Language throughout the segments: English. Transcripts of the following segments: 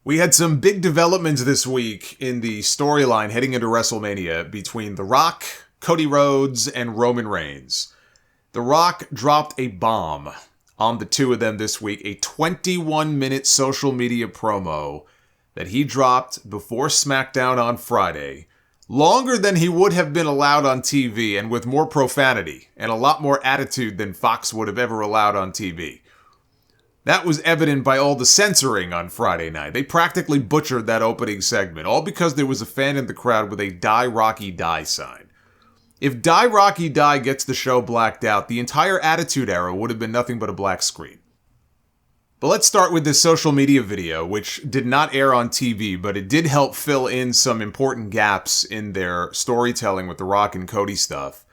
We had some big developments this week in the storyline heading into WrestleMania between The Rock, Cody Rhodes, and Roman Reigns. The Rock dropped a bomb on the two of them this week, a 21-minute social media promo that he dropped before SmackDown on Friday, longer than he would have been allowed on TV and with more profanity and a lot more attitude than Fox would have ever allowed on TV. That was evident by all the censoring on Friday night. They practically butchered that opening segment, all because there was a fan in the crowd with a Die Rocky Die sign. If Die Rocky Die gets the show blacked out, the entire Attitude Era would have been nothing but a black screen. But let's start with this social media video, which did not air on TV, but it did help fill in some important gaps in their storytelling with the Rock and Cody stuff.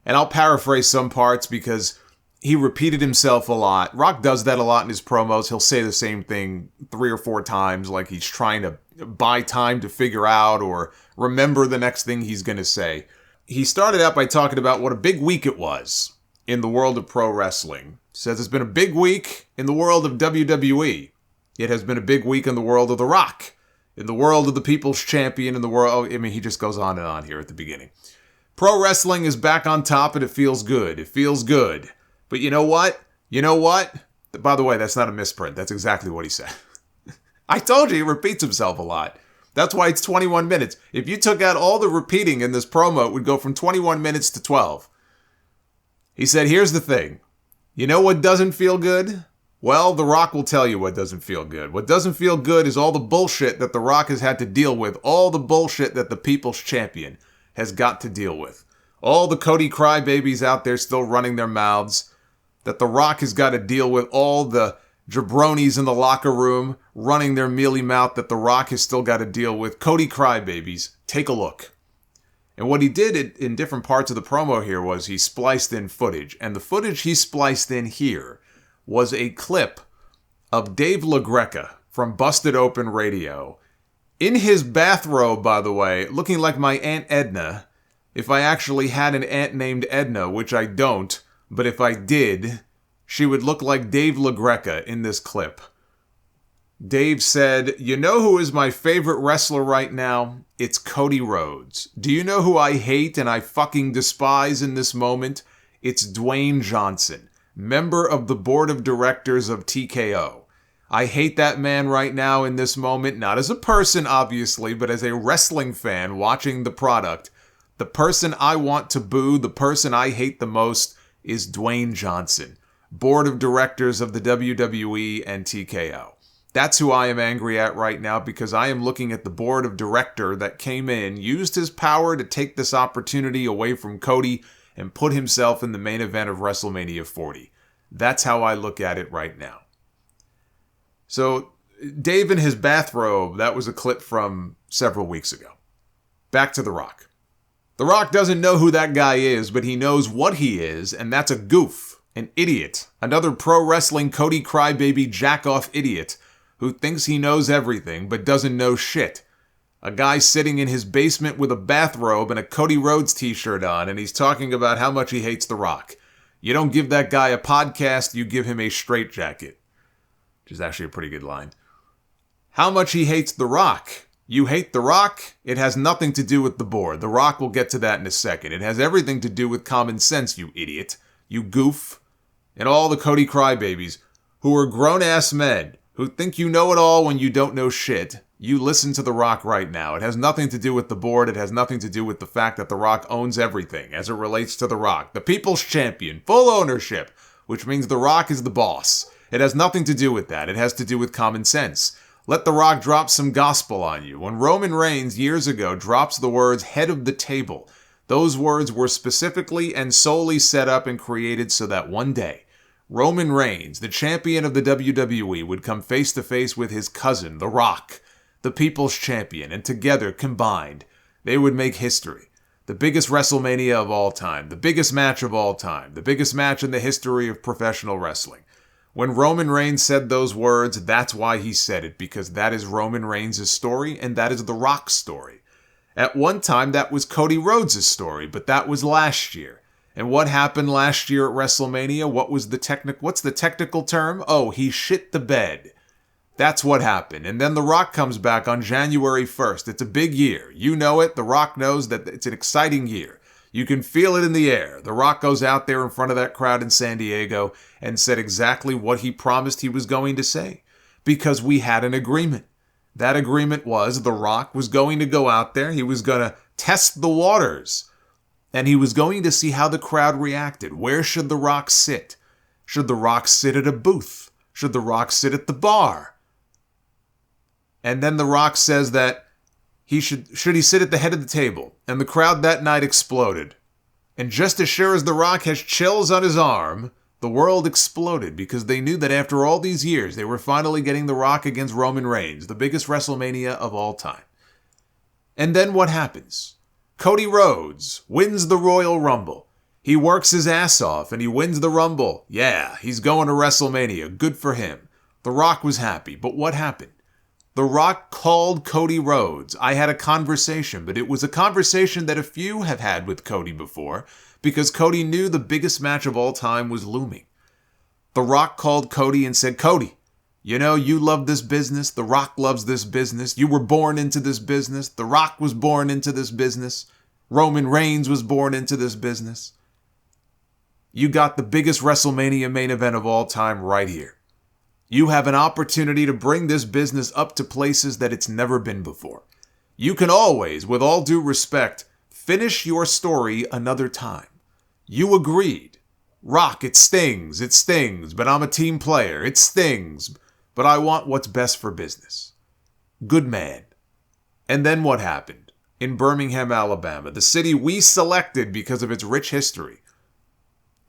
And I'll paraphrase some parts because he repeated himself a lot. Rock does that a lot in his promos. He'll say the same thing 3 or 4 times, like he's trying to buy time to figure out or remember the next thing he's going to say. He started out by talking about what a big week it was in the world of pro wrestling. Says it's been a big week in the world of WWE. It has been a big week in the world of The Rock, in the world of the People's Champion, in the world... I mean, he just goes on and on here at the beginning. Pro wrestling is back on top and it feels good. It feels good. But you know what? You know what? By the way, that's not a misprint. That's exactly what he said. I told you he repeats himself a lot. That's why it's 21 minutes. If you took out all the repeating in this promo, it would go from 21 minutes to 12. He said, here's the thing. You know what doesn't feel good? Well, The Rock will tell you what doesn't feel good. What doesn't feel good is all the bullshit that The Rock has had to deal with. All the bullshit that the People's Champion has got to deal with. All the Cody crybabies out there still running their mouths. That The Rock has got to deal with all the jabronis in the locker room running their mealy mouth that The Rock has still got to deal with. Cody crybabies. Take a look. And what he did in different parts of the promo here was he spliced in footage. And the footage he spliced in here was a clip of Dave LaGreca from Busted Open Radio. In his bathrobe, by the way, looking like my Aunt Edna. If I actually had an aunt named Edna, which I don't. But if I did, she would look like Dave LaGreca in this clip. Dave said, you know who is my favorite wrestler right now? It's Cody Rhodes. Do you know who I hate and I fucking despise in this moment? It's Dwayne Johnson, member of the board of directors of TKO. I hate that man right now in this moment, not as a person, obviously, but as a wrestling fan watching the product. The person I want to boo, the person I hate the most, is Dwayne Johnson, board of directors of the WWE and TKO. That's who I am angry at right now because I am looking at the board of director that came in, used his power to take this opportunity away from Cody and put himself in the main event of WrestleMania 40. That's how I look at it right now. So, Dave in his bathrobe, that was a clip from several weeks ago. Back to The Rock. The Rock doesn't know who that guy is, but he knows what he is, and that's a goof, an idiot, another pro wrestling Cody crybaby jack-off idiot who thinks he knows everything but doesn't know shit. A guy sitting in his basement with a bathrobe and a Cody Rhodes t-shirt on, and he's talking about how much he hates The Rock. You don't give that guy a podcast, you give him a straitjacket. Which is actually a pretty good line. How much he hates The Rock. You hate The Rock? It has nothing to do with the board. The Rock will get to that in a second. It has everything to do with common sense, you idiot. You goof. And all the Cody crybabies, who are grown-ass men, who think you know it all when you don't know shit. You listen to The Rock right now. It has nothing to do with the board. It has nothing to do with the fact that The Rock owns everything as it relates to The Rock. The People's Champion. Full ownership. Which means The Rock is the boss. It has nothing to do with that. It has to do with common sense. Let The Rock drop some gospel on you. When Roman Reigns years ago drops the words head of the table, those words were specifically and solely set up and created so that one day, Roman Reigns, the champion of the WWE, would come face to face with his cousin, The Rock, the People's Champion, and together, combined, they would make history. The biggest WrestleMania of all time, the biggest match of all time, the biggest match in the history of professional wrestling. When Roman Reigns said those words, that's why he said it, because that is Roman Reigns' story, and that is The Rock's story. At one time, that was Cody Rhodes' story, but that was last year. And what happened last year at WrestleMania? What's the technical term? Oh, he shit the bed. That's what happened. And then The Rock comes back on January 1st. It's a big year. You know it. The Rock knows that it's an exciting year. You can feel it in the air. The Rock goes out there in front of that crowd in San Diego and said exactly what he promised he was going to say. Because we had an agreement. That agreement was The Rock was going to go out there. He was going to test the waters. And he was going to see how the crowd reacted. Where should The Rock sit? Should The Rock sit at a booth? Should The Rock sit at the bar? And then The Rock says that should he sit at the head of the table? And the crowd that night exploded. And just as sure as The Rock has chills on his arm, the world exploded because they knew that after all these years, they were finally getting The Rock against Roman Reigns, the biggest Wrestlemania of all time. And then what happens? Cody Rhodes wins the Royal Rumble. He works his ass off and he wins the Rumble. Yeah, he's going to WrestleMania. Good for him. The Rock was happy. But what happened? The Rock called Cody Rhodes. I had a conversation, but it was a conversation that a few have had with Cody before because Cody knew the biggest match of all time was looming. The Rock called Cody and said, Cody, you know, you love this business. The Rock loves this business. You were born into this business. The Rock was born into this business. Roman Reigns was born into this business. You got the biggest WrestleMania main event of all time right here. You have an opportunity to bring this business up to places that it's never been before. You can always, with all due respect, finish your story another time. You agreed. Rock, it stings, but I'm a team player. It stings, but I want what's best for business. Good man. And then what happened? In Birmingham, Alabama, the city we selected because of its rich history,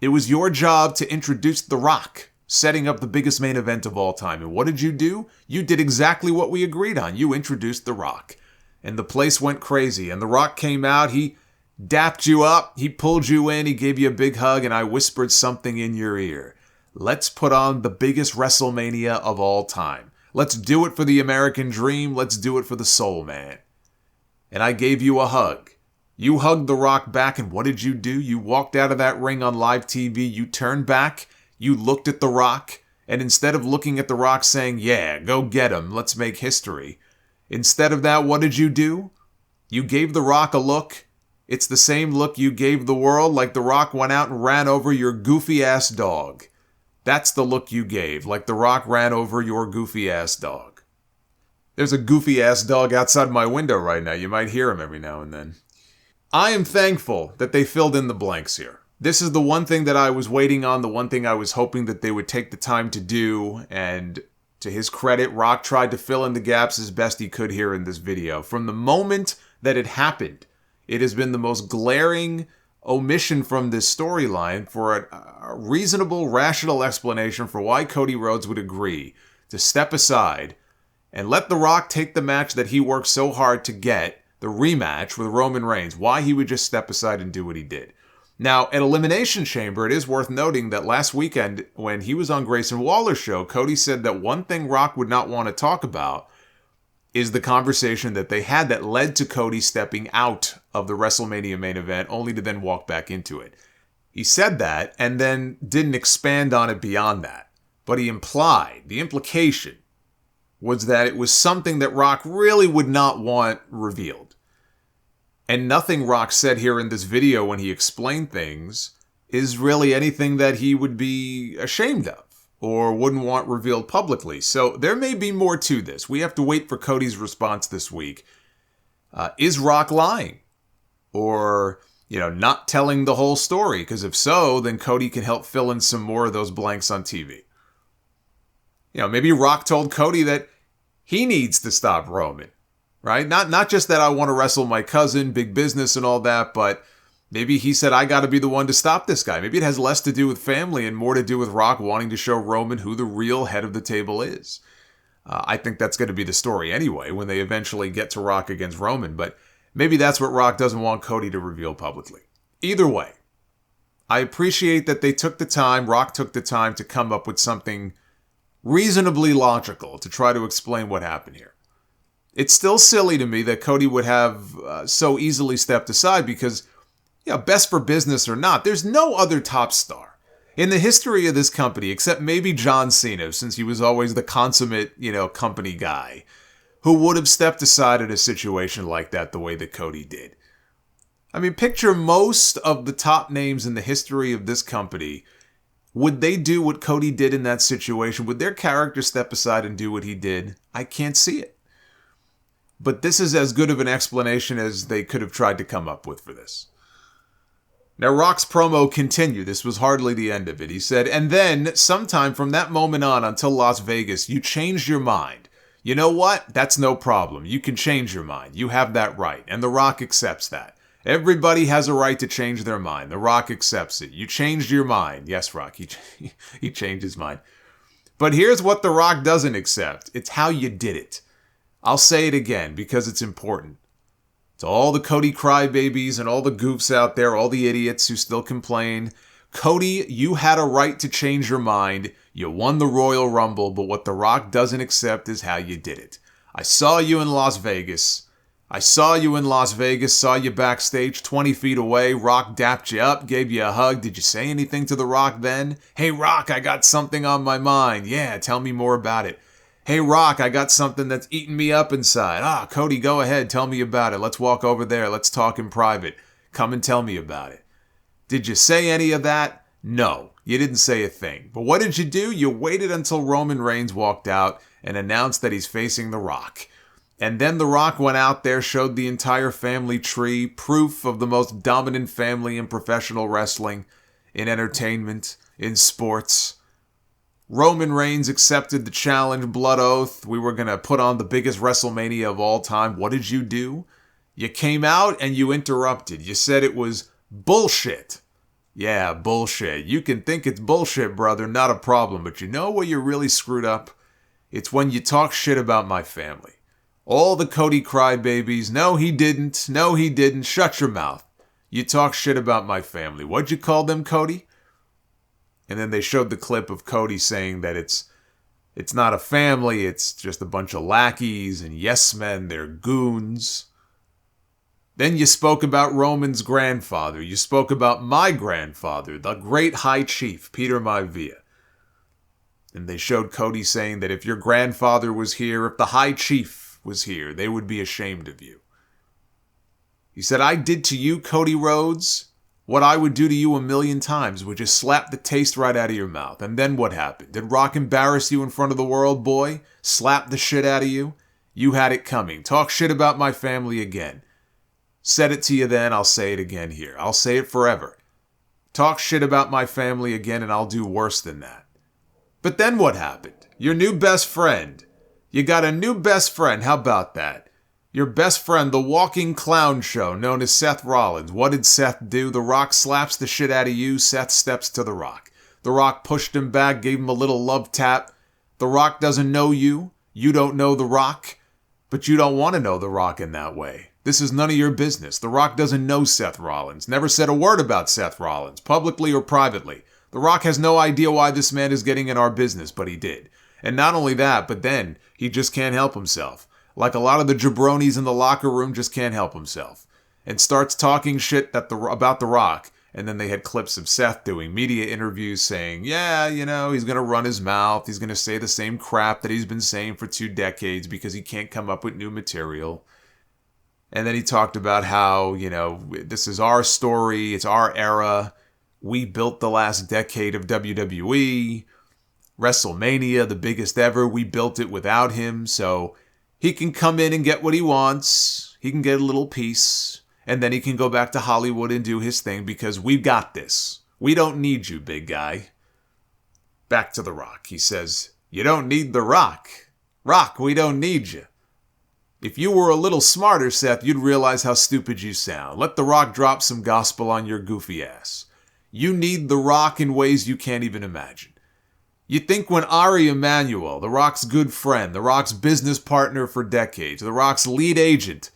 it was your job to introduce The Rock, setting up the biggest main event of all time. And what did you do? You did exactly what we agreed on. You introduced The Rock. And the place went crazy. And The Rock came out. He dapped you up. He pulled you in. He gave you a big hug. And I whispered something in your ear. Let's put on the biggest WrestleMania of all time. Let's do it for the American dream. Let's do it for the soul man. And I gave you a hug. You hugged The Rock back. And what did you do? You walked out of that ring on live TV. You turned back. You looked at The Rock, and instead of looking at The Rock saying, yeah, go get him, let's make history, instead of that, what did you do? You gave The Rock a look. It's the same look you gave the world, like The Rock went out and ran over your goofy-ass dog. That's the look you gave, like The Rock ran over your goofy-ass dog. There's a goofy-ass dog outside my window right now. You might hear him every now and then. I am thankful that they filled in the blanks here. This is the one thing that I was waiting on, the one thing I was hoping that they would take the time to do, and to his credit, Rock tried to fill in the gaps as best he could here in this video. From the moment that it happened, it has been the most glaring omission from this storyline for a reasonable, rational explanation for why Cody Rhodes would agree to step aside and let The Rock take the match that he worked so hard to get, the rematch with Roman Reigns, why he would just step aside and do what he did. Now, at Elimination Chamber, it is worth noting that last weekend, when he was on Grayson Waller's show, Cody said that one thing Rock would not want to talk about is the conversation that they had that led to Cody stepping out of the WrestleMania main event, only to then walk back into it. He said that, and then didn't expand on it beyond that. But he implied, the implication was that it was something that Rock really would not want revealed. And nothing Rock said here in this video when he explained things is really anything that he would be ashamed of or wouldn't want revealed publicly. So there may be more to this. We have to wait for Cody's response this week. Is Rock lying? Or, not telling the whole story? Because if so, then Cody can help fill in some more of those blanks on TV. Maybe Rock told Cody that he needs to stop Roman. Right? Not just that I want to wrestle my cousin, big business and all that, but maybe he said, I got to be the one to stop this guy. Maybe it has less to do with family and more to do with Rock wanting to show Roman who the real head of the table is. I think that's going to be the story anyway when they eventually get to Rock against Roman, but maybe that's what Rock doesn't want Cody to reveal publicly. Either way, I appreciate that they took the time, Rock took the time to come up with something reasonably logical to try to explain what happened here. It's still silly to me that Cody would have so easily stepped aside because, best for business or not, there's no other top star In the history of this company, except maybe John Cena, since he was always the consummate, company guy, who would have stepped aside in a situation like that the way that Cody did. I mean, picture most of the top names in the history of this company. Would they do what Cody did in that situation? Would their character step aside and do what he did? I can't see it. But this is as good of an explanation as they could have tried to come up with for this. Now, Rock's promo continued. This was hardly the end of it. He said, and then, sometime from that moment on until Las Vegas, you changed your mind. You know what? That's no problem. You can change your mind. You have that right. And The Rock accepts that. Everybody has a right to change their mind. The Rock accepts it. You changed your mind. Yes, Rock, he changed his mind. But here's what The Rock doesn't accept. It's how you did it. I'll say it again because it's important. To all the Cody crybabies and all the goofs out there, all the idiots who still complain, Cody, you had a right to change your mind. You won the Royal Rumble, but what The Rock doesn't accept is how you did it. I saw you in Las Vegas. Saw you backstage 20 feet away. Rock dapped you up, gave you a hug. Did you say anything to The Rock then? Hey, Rock, I got something on my mind. Yeah, tell me more about it. Hey, Rock, I got something that's eating me up inside. Cody, go ahead. Tell me about it. Let's walk over there. Let's talk in private. Come and tell me about it. Did you say any of that? No, you didn't say a thing. But what did you do? You waited until Roman Reigns walked out and announced that he's facing The Rock. And then The Rock went out there, showed the entire family tree, proof of the most dominant family in professional wrestling, in entertainment, in sports. Roman Reigns accepted the challenge, blood oath. We were going to put on the biggest WrestleMania of all time. What did you do? You came out and you interrupted. You said it was bullshit. Yeah, bullshit. You can think it's bullshit, brother, not a problem. But you know where you're really screwed up? It's when you talk shit about my family. All the Cody crybabies, no he didn't, shut your mouth. You talk shit about my family. What'd you call them, Cody? And then they showed the clip of Cody saying that it's not a family, it's just a bunch of lackeys and yes men, they're goons. Then you spoke about Roman's grandfather. You spoke about my grandfather, the great high chief, Peter Maivia. And they showed Cody saying that if your grandfather was here, if the high chief was here, they would be ashamed of you. He said, I did to you, Cody Rhodes, what I would do to you 1,000,000 times, which is slap the taste right out of your mouth. And then what happened? Did Rock embarrass you in front of the world, boy? Slap the shit out of you? You had it coming. Talk shit about my family again. Said it to you then, I'll say it again here. I'll say it forever. Talk shit about my family again and I'll do worse than that. But then what happened? Your new best friend. You got a new best friend. How about that? Your best friend, the walking clown show known as Seth Rollins. What did Seth do? The Rock slaps the shit out of you. Seth steps to The Rock. The Rock pushed him back, gave him a little love tap. The Rock doesn't know you. You don't know The Rock. But you don't want to know The Rock in that way. This is none of your business. The Rock doesn't know Seth Rollins. Never said a word about Seth Rollins, publicly or privately. The Rock has no idea why this man is getting in our business, but he did. And not only that, but then he just can't help himself. Like a lot of the jabronis in the locker room just can't help himself. And starts talking shit about The Rock. And then they had clips of Seth doing media interviews saying, yeah, he's going to run his mouth. He's going to say the same crap that he's been saying for 2 decades because he can't come up with new material. And then he talked about how, this is our story. It's our era. We built the last decade of WWE. WrestleMania, the biggest ever. We built it without him. So he can come in and get what he wants. He can get a little piece. And then he can go back to Hollywood and do his thing because we've got this. We don't need you, big guy. Back to The Rock. He says, you don't need The Rock. Rock, we don't need you. If you were a little smarter, Seth, you'd realize how stupid you sound. Let The Rock drop some gospel on your goofy ass. You need The Rock in ways you can't even imagine. You think when Ari Emanuel, The Rock's good friend, The Rock's business partner for decades, The Rock's lead agent,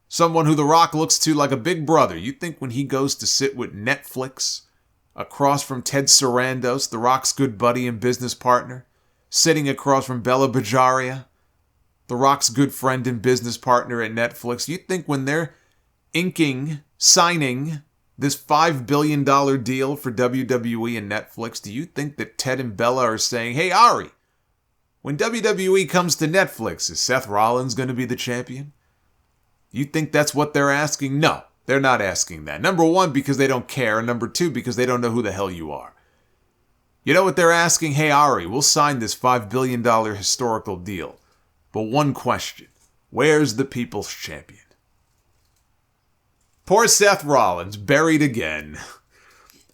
someone who The Rock looks to like a big brother, you think when he goes to sit with Netflix, across from Ted Sarandos, The Rock's good buddy and business partner, sitting across from Bella Bajaria, The Rock's good friend and business partner at Netflix, you think when they're signing This $5 billion deal for WWE and Netflix, do you think that Ted and Bella are saying, hey, Ari, when WWE comes to Netflix, is Seth Rollins going to be the champion? You think that's what they're asking? No, they're not asking that. Number one, because they don't care. And number two, because they don't know who the hell you are. You know what they're asking? Hey, Ari, we'll sign this $5 billion historical deal. But one question. Where's the people's champion? Poor Seth Rollins, buried again.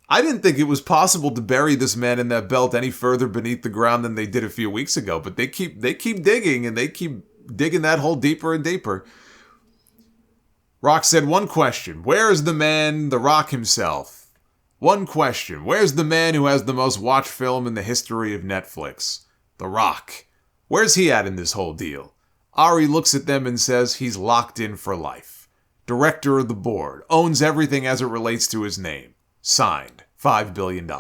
I didn't think it was possible to bury this man in that belt any further beneath the ground than they did a few weeks ago. But they keep digging, and they keep digging that hole deeper and deeper. Rock said, one question. Where is the man, The Rock himself? One question. Where's the man who has the most watched film in the history of Netflix? The Rock. Where's he at in this whole deal? Ari looks at them and says he's locked in for life. Director of the board. Owns everything as it relates to his name. Signed. $5 billion.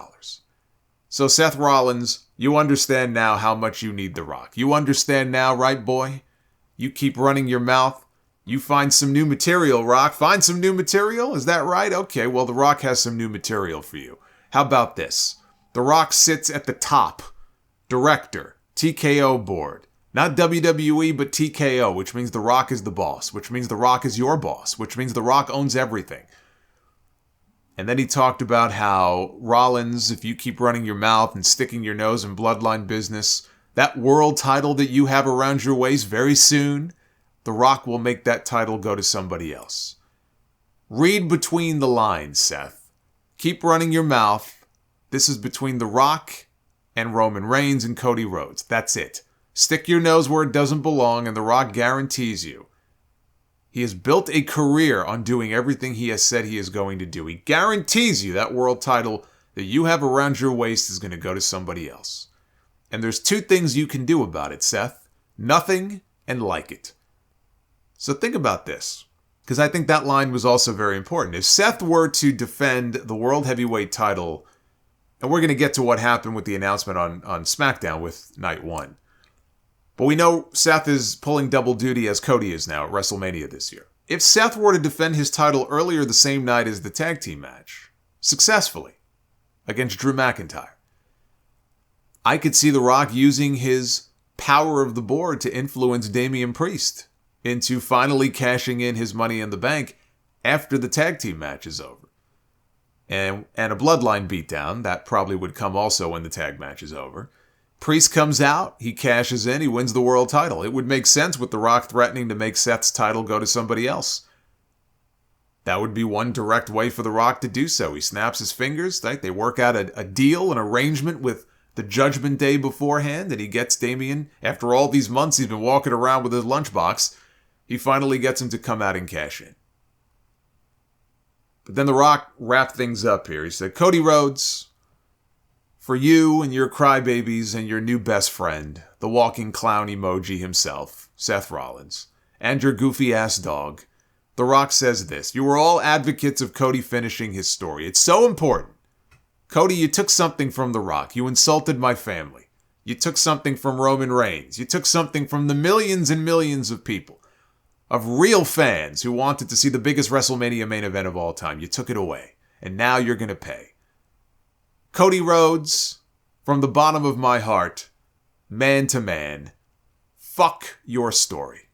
So Seth Rollins, you understand now how much you need The Rock. You understand now, right, boy? You keep running your mouth. You find some new material, Rock. Find some new material? Is that right? Okay, well, The Rock has some new material for you. How about this? The Rock sits at the top. Director. TKO board. Not WWE, but TKO, which means The Rock is the boss, which means The Rock is your boss, which means The Rock owns everything. And then he talked about how Rollins, if you keep running your mouth and sticking your nose in bloodline business, that world title that you have around your waist very soon, The Rock will make that title go to somebody else. Read between the lines, Seth. Keep running your mouth. This is between The Rock and Roman Reigns and Cody Rhodes. That's it. Stick your nose where it doesn't belong, and The Rock guarantees you. He has built a career on doing everything he has said he is going to do. He guarantees you that world title that you have around your waist is going to go to somebody else. And there's two things you can do about it, Seth. Nothing and like it. So think about this, because I think that line was also very important. If Seth were to defend the World Heavyweight title, and we're going to get to what happened with the announcement on SmackDown with Night 1, but we know Seth is pulling double duty as Cody is now at WrestleMania this year. If Seth were to defend his title earlier the same night as the tag team match, successfully, against Drew McIntyre, I could see The Rock using his power of the board to influence Damian Priest into finally cashing in his Money in the Bank after the tag team match is over. And a bloodline beatdown, that probably would come also when the tag match is over. Priest comes out, he cashes in, he wins the world title. It would make sense with The Rock threatening to make Seth's title go to somebody else. That would be one direct way for The Rock to do so. He snaps his fingers, right? They work out a deal, an arrangement with the Judgment Day beforehand, and he gets Damian, after all these months he's been walking around with his lunchbox, he finally gets him to come out and cash in. But then The Rock wrapped things up here. He said, Cody Rhodes, for you and your crybabies and your new best friend, the walking clown emoji himself, Seth Rollins, and your goofy-ass dog, The Rock says this: you were all advocates of Cody finishing his story. It's so important. Cody, you took something from The Rock. You insulted my family. You took something from Roman Reigns. You took something from the millions and millions of people, of real fans who wanted to see the biggest WrestleMania main event of all time. You took it away, and now you're going to pay. Cody Rhodes, from the bottom of my heart, man to man, fuck your story.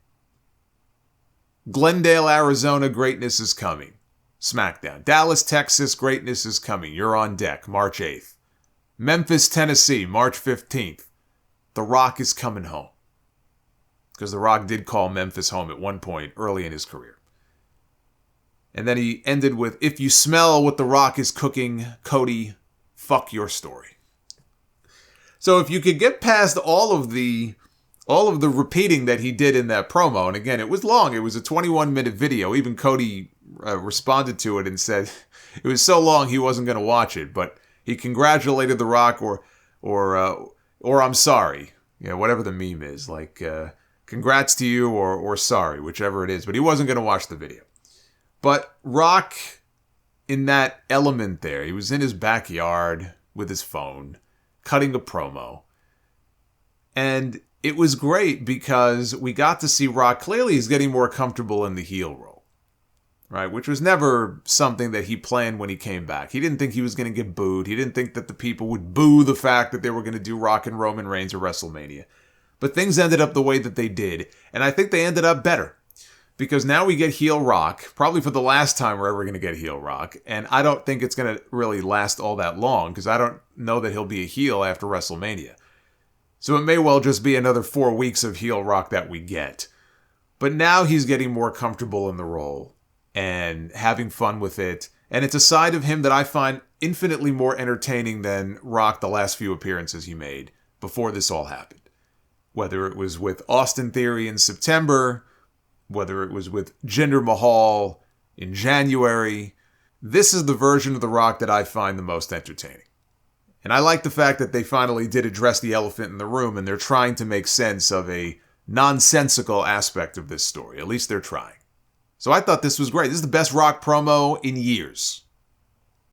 Glendale, Arizona, greatness is coming. SmackDown. Dallas, Texas, greatness is coming. You're on deck, March 8th. Memphis, Tennessee, March 15th. The Rock is coming home. Because The Rock did call Memphis home at one point early in his career. And then he ended with, if you smell what The Rock is cooking, Cody, fuck your story. So if you could get past all of the repeating that he did in that promo, and again, it was long. It was a 21-minute video. Even Cody responded to it and said it was so long he wasn't going to watch it, but he congratulated The Rock or I'm sorry. You know, whatever the meme is, like congrats to you or sorry, whichever it is, but he wasn't going to watch the video. But Rock, in that element there, he was in his backyard with his phone, cutting a promo. And it was great because we got to see Rock. Clearly, he's getting more comfortable in the heel role. right? Which was never something that he planned when he came back. He didn't think he was going to get booed. He didn't think that the people would boo the fact that they were going to do Rock and Roman Reigns at WrestleMania. But things ended up the way that they did, and I think they ended up better. Because now we get heel Rock, probably for the last time we're ever going to get heel Rock, and I don't think it's going to really last all that long, because I don't know that he'll be a heel after WrestleMania. So it may well just be another 4 weeks of heel Rock that we get. But now he's getting more comfortable in the role, and having fun with it, and it's a side of him that I find infinitely more entertaining than Rock the last few appearances he made before this all happened. Whether it was with Austin Theory in September, whether it was with Jinder Mahal in January, this is the version of The Rock that I find the most entertaining. And I like the fact that they finally did address the elephant in the room, and they're trying to make sense of a nonsensical aspect of this story. At least they're trying. So I thought this was great. This is the best Rock promo in years.